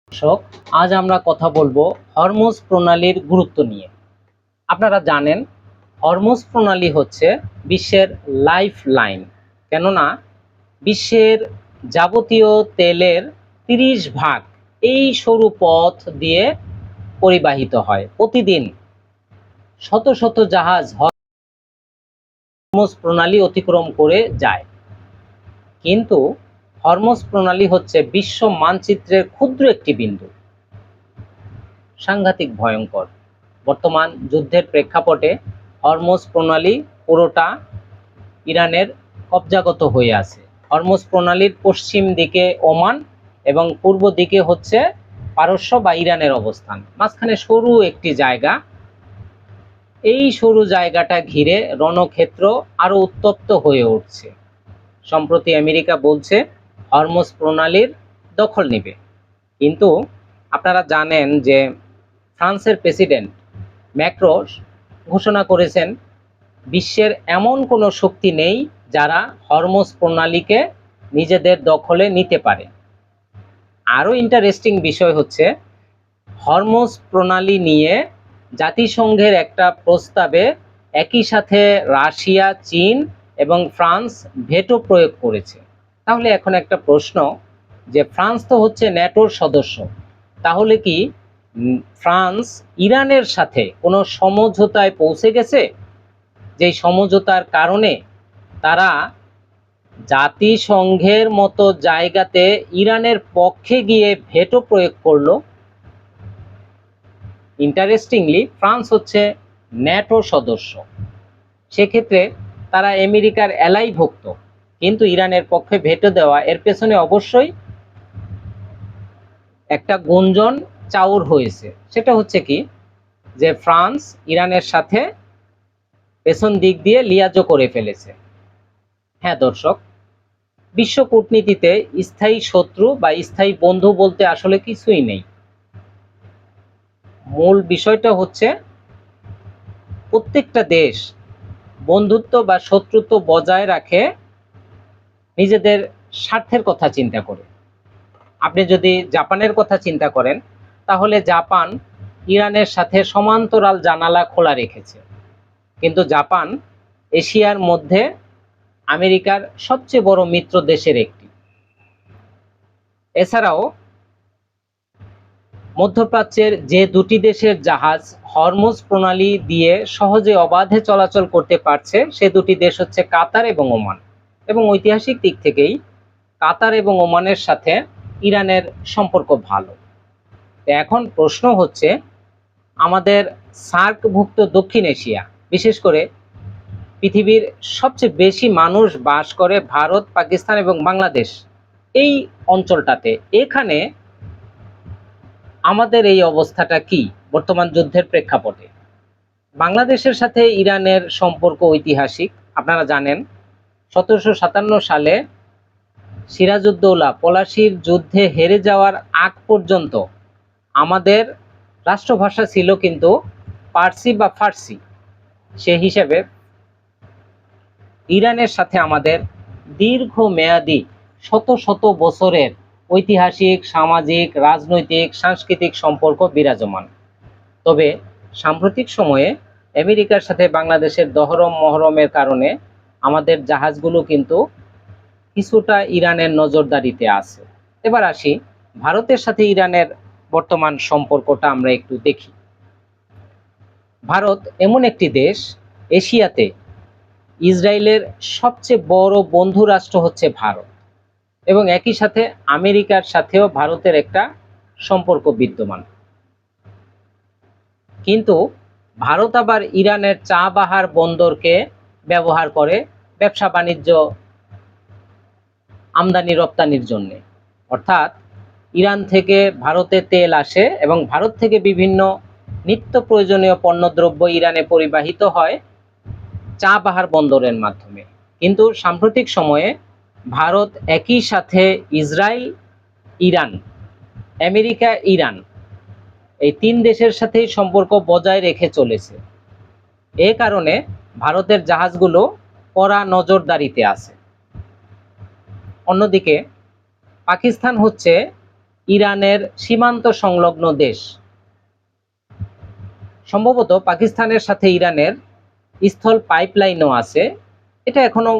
দর্শক, আজ আমরা কথা বলবো হরমুজ প্রণালীর গুরুত্ব নিয়ে। আপনারা জানেন হরমুজ প্রণালী হচ্ছে বিশ্বের লাইফ লাইন। কেননা বিশ্বের যাবতীয় তেলের 30 ভাগ এই সরু পথ দিয়ে পরিবাহিত হয়। প্রতিদিন শত শত জাহাজ হরমুজ প্রণালী অতিক্রম করে যায়। কিন্তু হরমুজ প্রণালী হচ্ছে বিশ্ব মানচিত্রের ক্ষুদ্র একটি বিন্দু। সাংঘাতিক ভয়ঙ্কর। বর্তমান যুদ্ধের প্রেক্ষাপটে হরমুজ প্রণালী পুরোটা ইরানের কবজাগত হয়ে আছে। হরমুজ প্রণালীর পশ্চিম দিকে ওমান এবং পূর্ব দিকে হচ্ছে পারস্য বা ইরানের অবস্থান। মাঝখানে সরু একটি জায়গা। এই সরু জায়গাটা ঘিরে রণক্ষেত্র আরো উত্তপ্ত হয়ে উঠছে। সম্প্রতি আমেরিকা বলছে হরমুজ প্রণালীর দখল নেবে। কিন্তু আপনারা জানেন যে ফ্রান্সের প্রেসিডেন্ট ম্যাক্রো ঘোষণা করেছেন বিশ্বের এমন কোনো শক্তি নেই যারা হরমুজ প্রণালীকে নিজেদের দখলে নিতে পারে। আরও ইন্টারেস্টিং বিষয় হচ্ছে হরমুজ প্রণালী নিয়ে জাতিসংঘের একটা প্রস্তাবে একই সাথে রাশিয়া, চীন এবং ফ্রান্স ভেটো প্রয়োগ করেছে। তাহলে এখন একটা প্রশ্ন, যে ফ্রান্স তো হচ্ছে ন্যাটোর সদস্য, তাহলে কি ফ্রান্স ইরানের সাথে কোনো সমঝোতায় পৌঁছে গেছে, যেই সমঝোতার কারণে তারা জাতিসংঘের মতো জায়গাতে ইরানের পক্ষে গিয়ে ভেটো প্রয়োগ করলো? ইন্টারেস্টিংলি ফ্রান্স হচ্ছে ন্যাটো সদস্য, সেক্ষেত্রে তারা আমেরিকার এলাইভুক্ত, কিন্তু ইরানের পক্ষে ভেটো দেওয়া, এর পেছনে অবশ্যই একটা গুঞ্জন চাউর হয়েছে। সেটা হচ্ছে কি, যে ফ্রান্স ইরানের সাথে পেছন দিক দিয়ে লিয়াজো করে ফেলেছে। হ্যাঁ দর্শক, বিশ্ব কূটনীতিতে স্থায়ী শত্রু বা স্থায়ী বন্ধু বলতে আসলে কিছুই নেই। মূল বিষয়টা হচ্ছে প্রত্যেকটা দেশ বন্ধুত্ব বা শত্রুত্ব বজায় রাখে নিজেদের স্বার্থের কথা চিন্তা করে। আপনি যদি জাপানের কথা চিন্তা করেন, তাহলে জাপান ইরানের সাথে সমান্তরাল জানালা খোলা রেখেছে, কিন্তু জাপান এশিয়ার মধ্যে আমেরিকার সবচেয়ে বড় মিত্র দেশের একটি। এছাড়াও মধ্যপ্রাচ্যের যে দুটি দেশের জাহাজ হরমুজ প্রণালী দিয়ে সহজে অবাধে চলাচল করতে পারছে, সে দুটি দেশ হচ্ছে কাতার এবং ওমান। এবং ঐতিহাসিক দিক থেকেই কাতার এবং ওমানের সাথে ইরানের সম্পর্ক ভালো। এখন প্রশ্ন হচ্ছে, আমাদের সার্কভুক্ত দক্ষিণ এশিয়া, বিশেষ করে পৃথিবীর সবচেয়ে বেশি মানুষ বাস করে ভারত, পাকিস্তান এবং বাংলাদেশ, এই অঞ্চলটাতে, এখানে আমাদের এই অবস্থাটা কি বর্তমান যুদ্ধের প্রেক্ষাপটে? বাংলাদেশের সাথে ইরানের সম্পর্ক ঐতিহাসিক। আপনারা জানেন 1757 সালে সিরাজউদ্দৌলা পলাশির যুদ্ধে হেরে যাওয়ার আগ পর্যন্ত আমাদের রাষ্ট্রভাষা ছিল কিন্তু পার্সি বা ফার্সি। সে হিসেবে ইরানের সাথে আমাদের দীর্ঘমেয়াদী শত শত বছরের ঐতিহাসিক, সামাজিক, রাজনৈতিক, সাংস্কৃতিক সম্পর্ক বিরাজমান। তবে সাম্প্রতিক সময়ে আমেরিকার সাথে বাংলাদেশের দহরম মহরমের কারণে আমাদের জাহাজগুলো কিন্তু কিছুটা ইরানের নজরদারিতে আছে। এবার আসি ভারতের সাথে ইরানের বর্তমান সম্পর্কটা আমরা একটু দেখি। ভারত এমন একটি দেশ, এশিয়াতে ইসরায়েলের সবচেয়ে বড় বন্ধু রাষ্ট্র হচ্ছে ভারত, এবং একই সাথে আমেরিকার সাথেও ভারতের একটা সম্পর্ক বিদ্যমান। কিন্তু ভারত আবার ইরানের চাবাহার বন্দরকে ব্যবহার করে ব্যবসা বাণিজ্য, আমদানি রপ্তানির জন্য। অর্থাৎ ইরান থেকে ভারতে তেল আসে এবং ভারত থেকে বিভিন্ন নিত্য প্রয়োজনীয় পণ্যদ্রব্য ইরানে পরিবাহিত হয় চাবাহার বন্দরের মাধ্যমে। কিন্তু সাম্প্রতিক সময়ে ভারত একই সাথে ইসরায়েল, ইরান, আমেরিকা, ইরান, এই 3 দেশের সাথেই সম্পর্ক বজায় রেখে চলেছে। এ কারণে ভারতের জাহাজগুলো কড়া নজরদারিতে আছে। অন্যদিকে পাকিস্তান হচ্ছে ইরানের সীমান্ত সংলগ্ন দেশ। সম্ভবত পাকিস্তানের সাথে ইরানের স্থল পাইপলাইনও আছে, এটা এখনো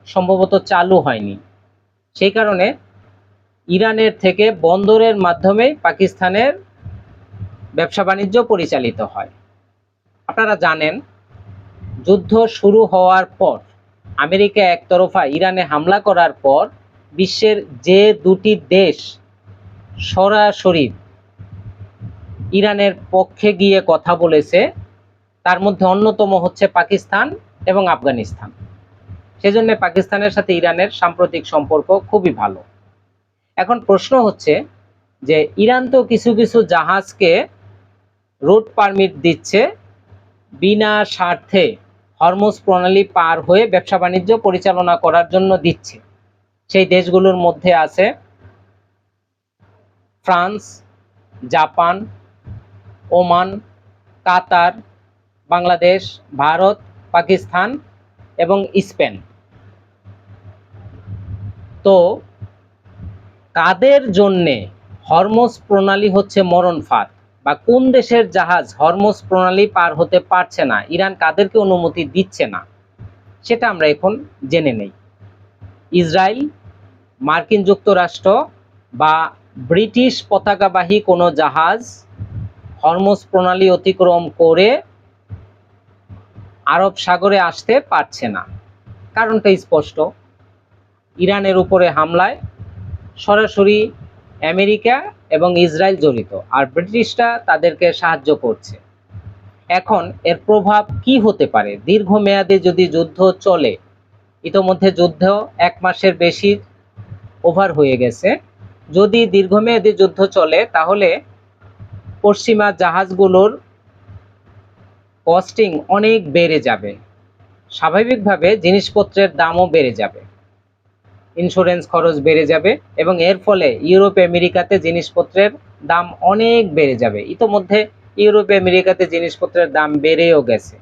সম্ভবত চালু হয়নি। সেই কারণে ইরানের থেকে বন্দরের মাধ্যমে পাকিস্তানের ব্যবসা বাণিজ্য পরিচালিত হয়। আপনারা জানেন, যুদ্ধ শুরু হওয়ার পর আমেরিকা একতরফা ইরানে হামলা করার পর বিশ্বের যে দুটি দেশ সরাসরি ইরানের পক্ষে গিয়ে কথা বলেছে তার মধ্যে অন্যতম হচ্ছে পাকিস্তান এবং আফগানিস্তান। সেজন্য পাকিস্তানের সাথে ইরানের সাম্প্রতিক সম্পর্ক খুবই ভালো। এখন প্রশ্ন হচ্ছে যে ইরান তো কিছু কিছু জাহাজকে রুট পারমিট দিচ্ছে বিনা স্বার্থে হরমুজ প্রণালী পার হয়ে ব্যবসা বাণিজ্য পরিচালনা করার জন্য দিচ্ছে। সেই দেশগুলোর মধ্যে আছে ফ্রান্স, জাপান, ওমান, কাতার, বাংলাদেশ, ভারত, পাকিস্তান এবং স্পেন। তো কাদের জন্যে হরমুজ প্রণালী হচ্ছে মরণ ফাঁদ, বা কোন দেশের জাহাজ হরমুজ প্রণালী পার হতে পারছে না, ইরান কাদেরকে অনুমতি দিচ্ছে না, সেটা আমরা এখন জেনে নেই। ইসরায়েল, মার্কিন যুক্তরাষ্ট্র বা ব্রিটিশ পতাকাবাহী কোনো জাহাজ হরমুজ প্রণালী অতিক্রম করে আরব সাগরে আসতে পারছে না। কারণটা স্পষ্ট, ইরানের উপরে হামলায় সরাসরি আমেরিকা এবং ইসরায়েল জড়িত, আর ব্রিটিশরা তাদেরকে সাহায্য করছে। এখন এর প্রভাব কি হতে পারে? দীর্ঘমেয়াদে যদি যুদ্ধ চলে, ইতোমধ্যে যুদ্ধ 1 মাসের বেশি ওভার হয়ে গেছে, যদি দীর্ঘমেয়াদী যুদ্ধ চলে তাহলে পশ্চিমা জাহাজগুলোর কস্টিং অনেক বেড়ে যাবে। স্বাভাবিকভাবে জিনিসপত্রের দামও বেড়ে যাবে, ইন্স্যুরেন্স খরচ বেড়ে যাবে এবং এর ফলে ইউরোপ আমেরিকাতে জিনিসপত্রের দাম অনেক বেড়ে যাবে। ইতোমধ্যে ইউরোপ আমেরিকাতে জিনিসপত্রের দাম বেড়েও গেছে।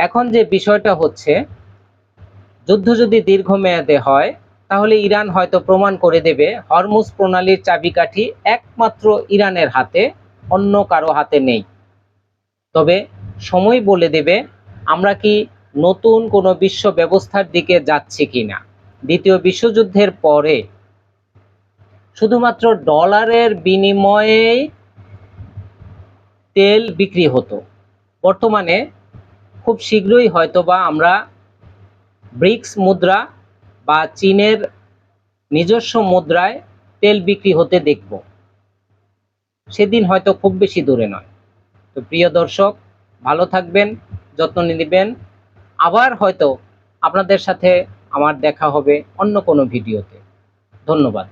এখন যে বিষয়টা হচ্ছে, যুদ্ধ যদি দীর্ঘমেয়াদে হয় তাহলে ইরান হয়তো প্রমাণ করে দেবে হরমুজ প্রণালীর চাবিকাঠি একমাত্র ইরানের হাতে, অন্য কারো হাতে নেই। তবে সময় বলে দেবে আমরা কি নতুন কোনো বিশ্ব ব্যবস্থার দিকে যাচ্ছি কিনা। দ্বিতীয় বিশ্বযুদ্ধের পরে শুধুমাত্র ডলারের বিনিময়ে তেল বিক্রি হতো। বর্তমানে খুব শীঘ্রই হয়তোবা আমরা ব্রিক্স মুদ্রা বা চীনের নিজস্ব মুদ্রায় তেল বিক্রি হতে দেখব। সেদিন হয়তো খুব বেশি দূরে নয়। তো প্রিয় দর্শক, ভালো থাকবেন, যত্ন নেবেন। আবার হয়তো আপনাদের সাথে আমার দেখা হবে অন্য কোনো ভিডিওতে। ধন্যবাদ।